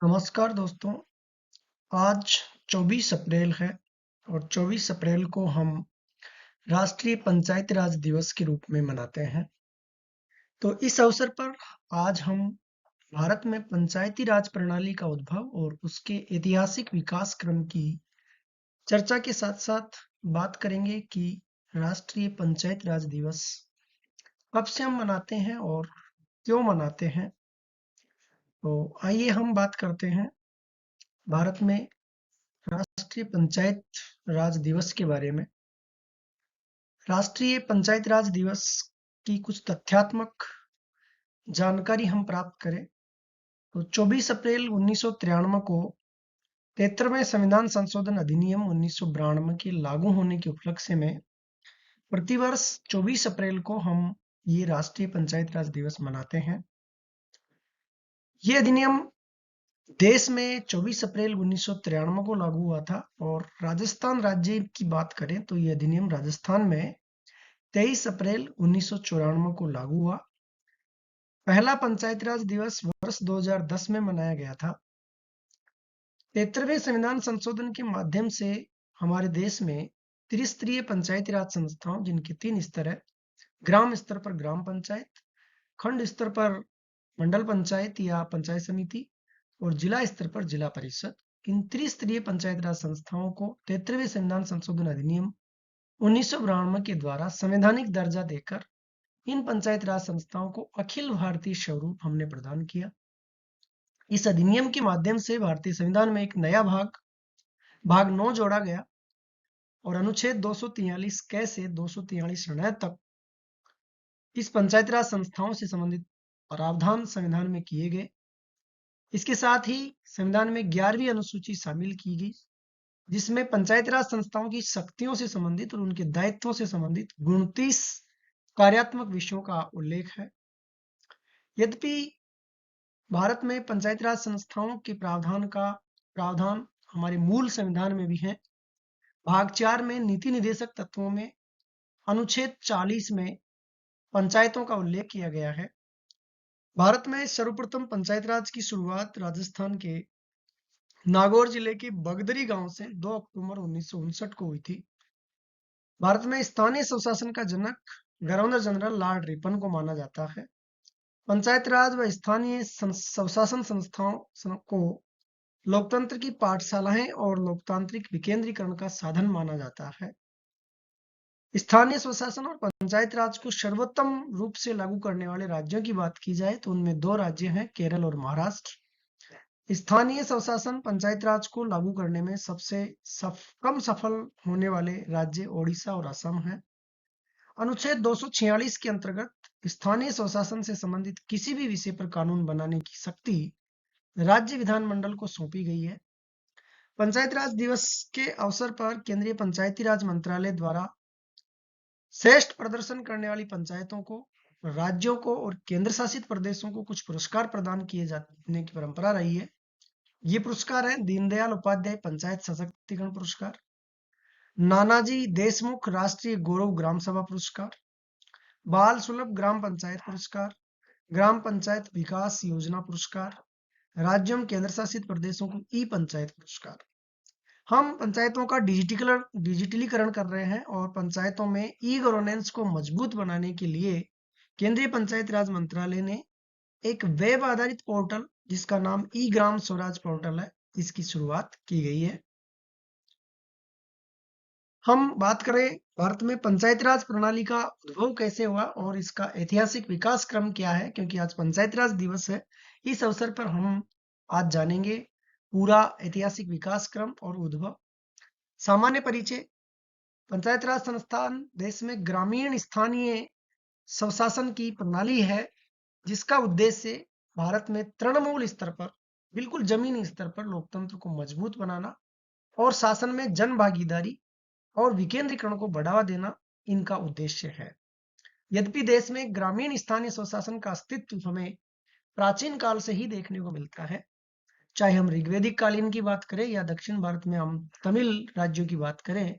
नमस्कार दोस्तों। आज 24 अप्रैल है और 24 अप्रैल को हम राष्ट्रीय पंचायती राज दिवस के रूप में मनाते हैं। तो इस अवसर पर आज हम भारत में पंचायती राज प्रणाली का उद्भव और उसके ऐतिहासिक विकास क्रम की चर्चा के साथ-साथ बात करेंगे कि राष्ट्रीय पंचायती राज दिवस कब से हम मनाते हैं और क्यों मनाते हैं। तो आइए हम बात करते हैं भारत में राष्ट्रीय पंचायत राज दिवस के बारे में। राष्ट्रीय पंचायत राज दिवस की कुछ तथ्यात्मक जानकारी हम प्राप्त करें तो 24 अप्रैल 1993 को 73वें संविधान संशोधन अधिनियम 1992 के लागू होने के उपलक्ष्य में प्रतिवर्ष 24 अप्रैल को हम ये राष्ट्रीय पंचायत राज दिवस मनाते हैं। ये अधिनियम देश में 24 अप्रैल 1993 को लागू हुआ था और राजस्थान राज्य की बात करें तो ये अधिनियम राजस्थान में 23 अप्रैल 1994 को लागू हुआ। पहला पंचायती राज दिवस वर्ष 2010 में मनाया गया था। 73वें संविधान संशोधन के माध्यम से हमारे देश में त्रिस्तरीय पंचायती राज संस्थाओं जिनके 3 स्तर है, ग्राम स्तर पर ग्राम पंचायत, खंड स्तर पर मंडल पंचायत या पंचायत समिति और जिला स्तर पर जिला परिषद, इन त्रिस्तरीय पंचायती राज संस्थाओं को 73वें संविधान संशोधन अधिनियम 1992 के द्वारा संवैधानिक दर्जा देकर इन पंचायत राज संस्थाओं को अखिल भारतीय स्वरूप हमने प्रदान किया। इस अधिनियम के माध्यम से भारतीय संविधान में एक नया भाग 9 जोड़ा गया और अनुच्छेद 243 क से 243 ण तक इस पंचायती राज संस्थाओं से संबंधित प्रावधान संविधान में किए गए। इसके साथ ही संविधान में 11वीं अनुसूची शामिल की गई जिसमें पंचायती राज संस्थाओं की शक्तियों से संबंधित और उनके दायित्वों से संबंधित 29 कार्यात्मक विषयों का उल्लेख है। यद्यपि भारत में पंचायती राज संस्थाओं के प्रावधान हमारे मूल संविधान में भी है। भाग 4 में नीति निर्देशक तत्वों में अनुच्छेद 40 में पंचायतों का उल्लेख किया गया है। भारत में सर्वप्रथम पंचायत राज की शुरुआत राजस्थान के नागौर जिले के बगदरी गांव से 2 अक्टूबर 1959 को हुई थी। भारत में स्थानीय स्वशासन का जनक गवर्नर जनरल लॉर्ड रिपन को माना जाता है। पंचायत राज व स्थानीय स्वशासन संस्थाओं को लोकतंत्र की पाठशालाएं और लोकतांत्रिक विकेंद्रीकरण का साधन माना जाता है। स्थानीय स्वशासन और पंचायत राज को सर्वोत्तम रूप से लागू करने वाले राज्यों की बात की जाए तो उनमें 2 राज्य हैं, केरल और महाराष्ट्र। स्थानीय स्वशासन पंचायत राज को लागू करने में सबसे कम सफल होने वाले राज्य ओडिशा और असम हैं। अनुच्छेद 246 के अंतर्गत स्थानीय स्वशासन से संबंधित किसी भी विषय पर कानून बनाने की शक्ति राज्य विधानमंडल को सौंपी गई है। पंचायत राज दिवस के अवसर पर केंद्रीय पंचायती राज मंत्रालय द्वारा श्रेष्ठ प्रदर्शन करने वाली पंचायतों को, राज्यों को और केंद्र शासित प्रदेशों को कुछ पुरस्कार प्रदान किए जाने की परंपरा रही है। ये पुरस्कार हैं दीनदयाल उपाध्याय पंचायत सशक्तिकरण पुरस्कार, नानाजी देशमुख राष्ट्रीय गौरव ग्राम सभा पुरस्कार, बाल सुलभ ग्राम पंचायत पुरस्कार, ग्राम पंचायत विकास योजना पुरस्कार, राज्यों एवं केंद्र शासित प्रदेशों को ई पंचायत पुरस्कार। हम पंचायतों का डिजिटलीकरण कर रहे हैं और पंचायतों में ई गवर्नेंस को मजबूत बनाने के लिए केंद्रीय पंचायत राज मंत्रालय ने एक वेब आधारित पोर्टल जिसका नाम ई ग्राम स्वराज पोर्टल है, इसकी शुरुआत की गई है। हम बात करें भारत में पंचायती राज प्रणाली का उद्भव कैसे हुआ और इसका ऐतिहासिक विकास क्रम क्या है, क्योंकि आज पंचायती राज दिवस है। इस अवसर पर हम आज जानेंगे पूरा ऐतिहासिक विकास क्रम और उद्भव। सामान्य परिचय। पंचायत राज संस्थान देश में ग्रामीण स्थानीय स्वशासन की प्रणाली है जिसका उद्देश्य भारत में तृणमूल स्तर पर, बिल्कुल जमीनी स्तर पर लोकतंत्र को मजबूत बनाना और शासन में जन भागीदारी और विकेंद्रीकरण को बढ़ावा देना इनका उद्देश्य है। यद्यपि देश में ग्रामीण स्थानीय स्वशासन का अस्तित्व हमें प्राचीन काल से ही देखने को मिलता है, चाहे हम ऋग्वैदिक कालीन की बात करें या दक्षिण भारत में हम तमिल राज्यों की बात करें,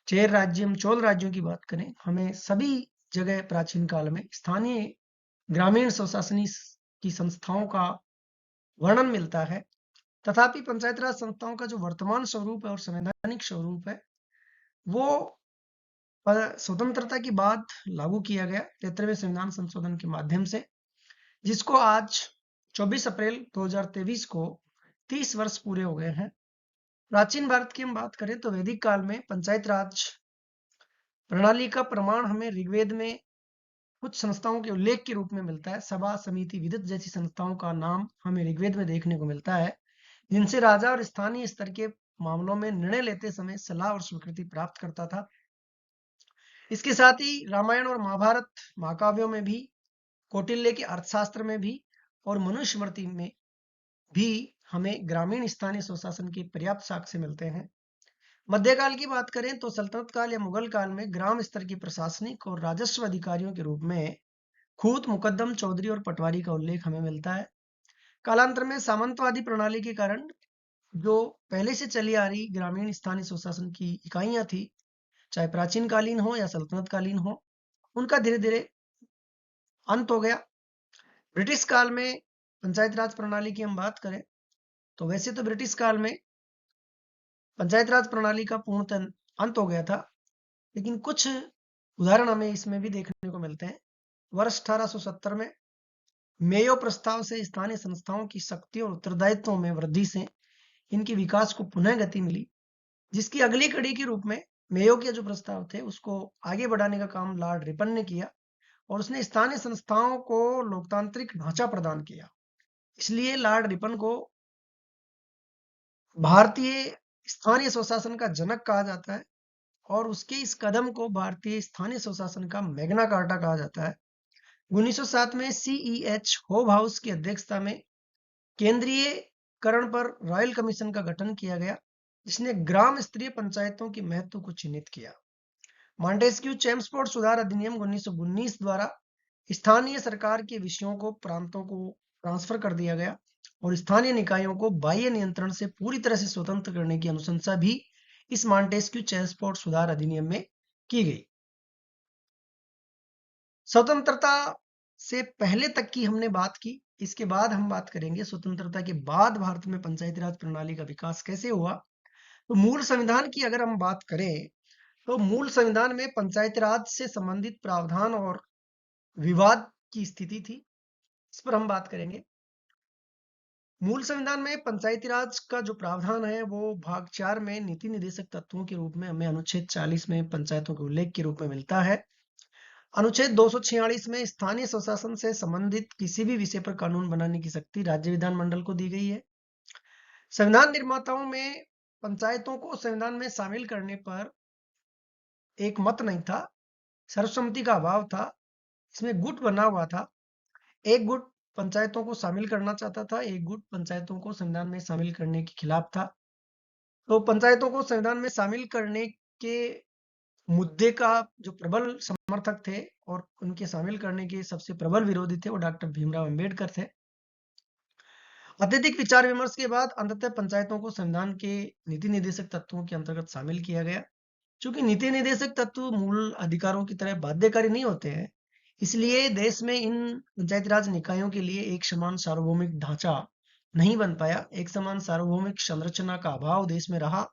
चेर राज्य चोल राज्यों की बात करें, हमें सभी जगह प्राचीन काल में स्थानीय ग्रामीण स्वशासनी की संस्थाओं का वर्णन मिलता है। तथापि पंचायत राज संस्थाओं का जो वर्तमान स्वरूप है और संवैधानिक स्वरूप है, वो स्वतंत्रता के बाद लागू किया गया 73वें संविधान संशोधन के माध्यम से, जिसको आज 24 अप्रैल 2023 को 30 वर्ष पूरे हो गए हैं। प्राचीन भारत की हम बात करें तो वैदिक काल में पंचायत राज प्रणाली का प्रमाण हमें ऋग्वेद में कुछ संस्थाओं के उल्लेख के रूप में मिलता है। सभा, समिति, विदित जैसी संस्थाओं का नाम हमें ऋग्वेद में देखने को मिलता है, जिनसे राजा और स्थानीय स्तर के मामलों में निर्णय लेते समय सलाह और स्वीकृति प्राप्त करता था। इसके साथ ही रामायण और महाभारत महाकाव्यों में भी, कौटिल्य के अर्थशास्त्र में भी और मनुस्मृति में भी हमें ग्रामीण स्थानीय स्वशासन के पर्याप्त साक्ष्य मिलते हैं। मध्यकाल की बात करें तो सल्तनत काल या मुगल काल में ग्राम स्तर की प्रशासनिक और राजस्व अधिकारियों के रूप में खूत, मुकद्दम, चौधरी और पटवारी का उल्लेख हमें मिलता है। कालांतर में सामंतवादी प्रणाली के कारण जो पहले से चली आ रही ग्रामीण स्थानीय स्वशासन की इकाइयां थी, चाहे प्राचीन कालीन हो या सल्तनत कालीन हो, उनका धीरे धीरे अंत हो गया। ब्रिटिश काल में पंचायत राज प्रणाली की हम बात करें तो वैसे तो ब्रिटिश काल में पंचायत राज प्रणाली का पूर्णतः अंत हो गया था, लेकिन कुछ उदाहरण हमें इसमें भी देखने को मिलते हैं। वर्ष 1870 में मेयो प्रस्ताव से स्थानीय संस्थाओं की शक्ति और उत्तरदायित्वों में वृद्धि से इनके विकास को पुनः गति मिली, जिसकी अगली कड़ी के रूप में मेयो के जो प्रस्ताव थे उसको आगे बढ़ाने का काम लॉर्ड रिपन ने किया और उसने स्थानीय संस्थाओं को लोकतांत्रिक ढांचा प्रदान किया। इसलिए लॉर्ड रिपन को भारतीय स्थानीय स्वशासन का जनक कहा जाता है और उसके इस कदम को भारतीय स्थानीय स्वशासन का मैग्ना कार्टा कहा जाता है। 1907 में CEH होब हाउस की अध्यक्षता में केंद्रीयकरण पर रॉयल कमीशन का गठन किया गया, जिसने ग्राम स्तरीय पंचायतों के महत्व को चिन्हित किया। मॉन्टेस्क्यू चेम्सफोर्ड सुधार अधिनियम 1919 द्वारा स्थानीय सरकार के विषयों को प्रांतों को ट्रांसफर कर दिया गया और स्थानीय निकायों को बाह्य नियंत्रण से पूरी तरह से स्वतंत्र करने की अनुशंसा भी इस मॉन्टेस्क्यू चेम्सफोर्ड सुधार अधिनियम में की गई। स्वतंत्रता से पहले तक की हमने बात की, इसके बाद हम बात करेंगे स्वतंत्रता के बाद भारत में पंचायती राज प्रणाली का विकास कैसे हुआ। तो मूल संविधान की अगर हम बात करें तो मूल संविधान में पंचायती राज से संबंधित प्रावधान और विवाद की स्थिति थी, इस पर हम बात करेंगे। मूल संविधान में पंचायती राज का जो प्रावधान है वो भाग 4 में नीति निर्देशक तत्वों के रूप में हमें अनुच्छेद 40 में पंचायतों के उल्लेख के रूप में मिलता है। अनुच्छेद 246 में स्थानीय स्वशासन से संबंधित किसी भी विषय पर कानून बनाने की शक्ति राज्य विधानमंडल को दी गई है। संविधान निर्माताओं में पंचायतों को संविधान में शामिल करने पर एक मत नहीं था, सर्वसम्मति का अभाव था। इसमें गुट बना हुआ था, एक गुट पंचायतों को शामिल करना चाहता था, एक गुट पंचायतों को संविधान में शामिल करने के खिलाफ था। तो पंचायतों को संविधान में शामिल करने के मुद्दे का जो प्रबल समर्थक थे और उनके शामिल करने के सबसे प्रबल विरोधी थे वो डॉक्टर भीमराव अंबेडकर थे। अत्यधिक विचार विमर्श के बाद अंततः पंचायतों को संविधान के नीति निर्देशक तत्वों के अंतर्गत शामिल किया गया। चूंकि नीति निर्देशक तत्व मूल अधिकारों की तरह बाध्यकारी नहीं होते हैं, इसलिए देश में इन पंचायती राज निकायों के लिए एक समान सार्वभौमिक ढांचा नहीं बन पाया, एक समान सार्वभौमिक संरचना का अभाव देश में रहा।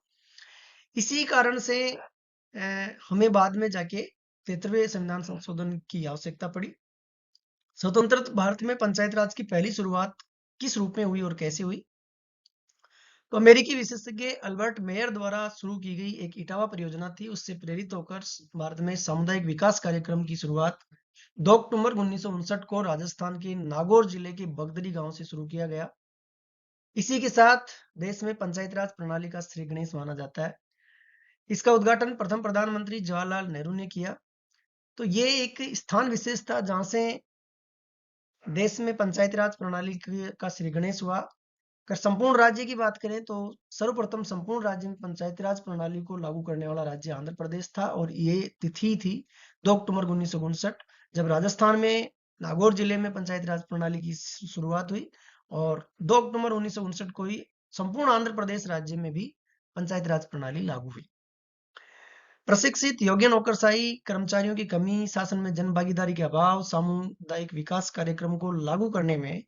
इसी कारण से हमें बाद में जाके 73वें संविधान संशोधन की आवश्यकता पड़ी। स्वतंत्र भारत में पंचायत राज की पहली शुरुआत किस रूप में हुई और कैसे हुई? तो अमेरिकी विशेषज्ञ अल्बर्ट मेयर द्वारा शुरू की गई एक इटावा परियोजना थी, उससे प्रेरित होकर भारत में सामुदायिक विकास कार्यक्रम की शुरुआत 2 अक्टूबर 1959 को राजस्थान के नागौर जिले के बगदरी गांव से शुरू किया गया। इसी के साथ देश में पंचायत राज प्रणाली का श्री गणेश माना जाता है। इसका उद्घाटन प्रथम प्रधानमंत्री जवाहरलाल नेहरू ने किया। तो ये एक स्थान विशेष था जहां से देश में पंचायती राज प्रणाली का श्री गणेश हुआ। अगर संपूर्ण राज्य की बात करें तो सर्वप्रथम संपूर्ण राज्य में पंचायती राज प्रणाली को लागू करने वाला राज्य आंध्र प्रदेश था और ये तिथि थी 2 अक्टूबर 1959, जब राजस्थान में नागौर जिले में पंचायती राज प्रणाली की शुरुआत हुई और 2 अक्टूबर 1959 को ही संपूर्ण आंध्र प्रदेश राज्य में भी पंचायती राज प्रणाली लागू हुई। प्रशिक्षित योग्य नौकरशाही कर्मचारियों की कमी, शासन में जनभागीदारी के अभाव, सामुदायिक विकास कार्यक्रम को लागू करने में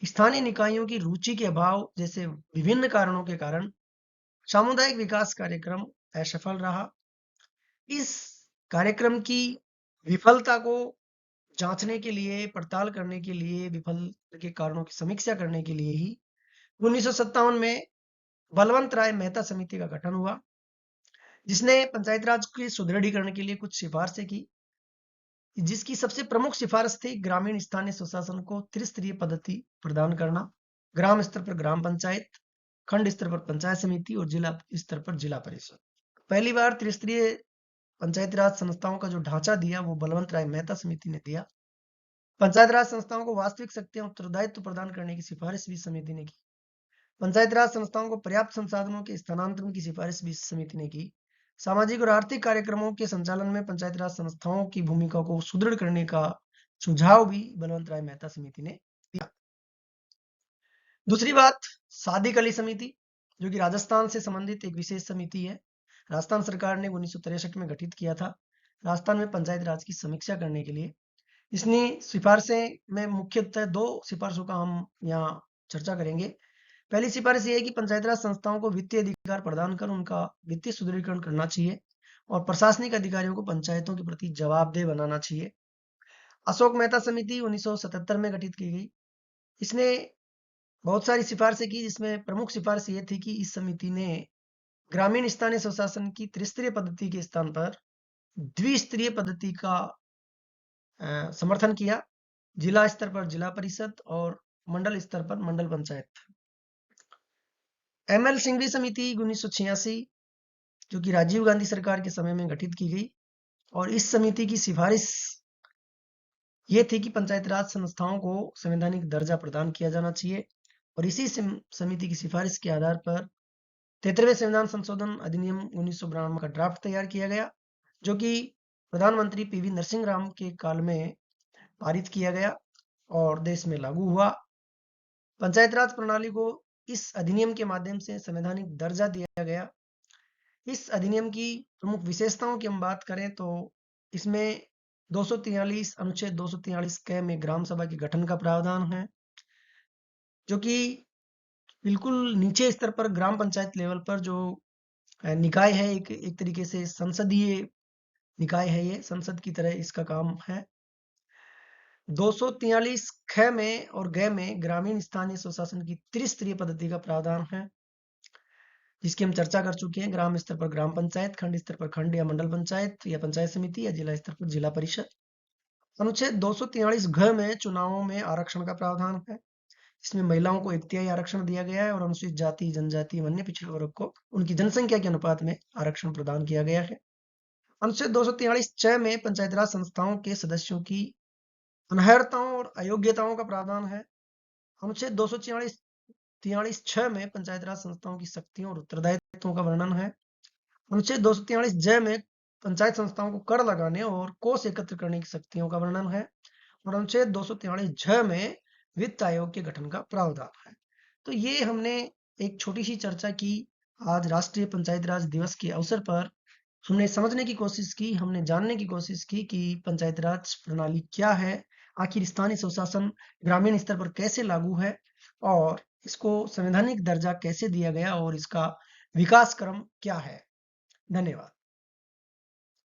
स्थानीय निकायों की रुचि के अभाव जैसे विभिन्न कारणों के कारण सामुदायिक विकास कार्यक्रम असफल रहा। इस कार्यक्रम की विफलता को जांचने के लिए, पड़ताल करने के लिए, विफल के कारणों की समीक्षा करने के लिए ही 1957 में बलवंत राय मेहता समिति का गठन हुआ, जिसने पंचायत राज के सुदृढ़ीकरण के लिए कुछ सिफारिशें की, जिसकी सबसे प्रमुख सिफारिश थी ग्रामीण स्थानीय स्वशासन को त्रिस्तरीय पद्धति प्रदान करना। ग्राम स्तर पर ग्राम पंचायत, खंड स्तर पर पंचायत समिति और जिला स्तर पर जिला परिषद। पहली बार त्रिस्तरीय पंचायती राज संस्थाओं का जो ढांचा दिया वो बलवंत राय मेहता समिति ने दिया। पंचायत राज संस्थाओं को वास्तविक शक्तियां उत्तरदायित्व प्रदान करने की सिफारिश भी समिति ने की। पंचायत राज संस्थाओं को पर्याप्त संसाधनों के स्थानांतरण की सिफारिश भी समिति ने की। सामाजिक और आर्थिक कार्यक्रमों के संचालन में पंचायत राज संस्थाओं की भूमिका को सुदृढ़ करने का सुझाव भी बलवंत राय मेहता समिति ने दिया। दूसरी बात, सादिक अली समिति, जो कि राजस्थान से संबंधित एक विशेष समिति है। राजस्थान सरकार ने 1963 में गठित किया था राजस्थान में पंचायत राज की समीक्षा करने के लिए। इसने सिफारिशें में मुख्यतः 2 सिफारिशों का हम यहाँ चर्चा करेंगे। पहली सिफारिश ये है कि पंचायत राज संस्थाओं को वित्तीय अधिकार प्रदान कर उनका वित्तीय सुदृढ़ीकरण करना चाहिए और प्रशासनिक अधिकारियों को पंचायतों के प्रति जवाबदेह बनाना चाहिए। अशोक मेहता समिति 1977 में गठित की गई। इसने बहुत सारी सिफारिशें की, जिसमें प्रमुख सिफारिश ये थी कि इस समिति ने ग्रामीण स्थानीय स्वशासन की त्रिस्तरीय पद्धति के स्थान पर द्विस्तरीय पद्धति का समर्थन किया। जिला स्तर पर जिला परिषद और मंडल स्तर पर मंडल पंचायत। एमएल सिंघवी समिति 1986, जो कि राजीव गांधी सरकार के समय में गठित की गई, और इस समिति की सिफारिश ये थी कि पंचायत राज संस्थाओं को संवैधानिक दर्जा प्रदान किया जाना चाहिए और इसी समिति की सिफारिश के आधार पर 73वें संविधान संशोधन अधिनियम 1992 का ड्राफ्ट तैयार किया गया, जो कि प्रधानमंत्री पीवी नरसिंह राव के काल में पारित किया गया और देश में लागू हुआ। पंचायत राज प्रणाली को इस अधिनियम के माध्यम से संवैधानिक दर्जा दिया गया। इस अधिनियम की प्रमुख विशेषताओं की हम बात करें तो इसमें 243 अनुच्छेद 243 क में ग्राम सभा के गठन का प्रावधान है, जो कि बिल्कुल नीचे स्तर पर ग्राम पंचायत लेवल पर जो निकाय है, एक तरीके से संसदीय निकाय है, ये संसद की तरह इसका काम है। 243 ख में और ग में ग्रामीण स्थानीय स्वशासन की त्रिस्तरीय पद्धति का प्रावधान है, जिसकी हम चर्चा कर चुके हैं। ग्राम स्तर पर ग्राम पंचायत, खंड स्तर पर खंड या मंडल पंचायत या पंचायत समिति या जिला स्तर पर जिला परिषद। अनुच्छेद 243 घ में चुनावों में आरक्षण का प्रावधान है, इसमें महिलाओं को 1/3 आरक्षण दिया गया है और अनुसूचित जाति, जनजाति, अन्य पिछड़े वर्ग को उनकी जनसंख्या के अनुपात में आरक्षण प्रदान किया गया है। अनुच्छेद 243 च में पंचायत राज संस्थाओं के सदस्यों की अनर्हताओं और अयोग्यताओं का प्रावधान है। अनुच्छेद 243 छ में पंचायत राज संस्थाओं की शक्तियों और उत्तरदायित्वों का वर्णन है। अनुच्छेद 243 ज में पंचायत संस्थाओं को कर लगाने और कोष एकत्र करने की शक्तियों का वर्णन है और अनुच्छेद 243 झ में वित्त आयोग के गठन का प्रावधान है। तो ये हमने एक छोटी सी चर्चा की आज राष्ट्रीय पंचायत राज दिवस के अवसर पर। हमने समझने की कोशिश की, हमने जानने की कोशिश की कि पंचायत राज प्रणाली क्या है, आखिर स्थानीय स्वशासन ग्रामीण स्तर पर कैसे लागू है और इसको संवैधानिक दर्जा कैसे दिया गया और इसका विकास क्रम क्या है। धन्यवाद।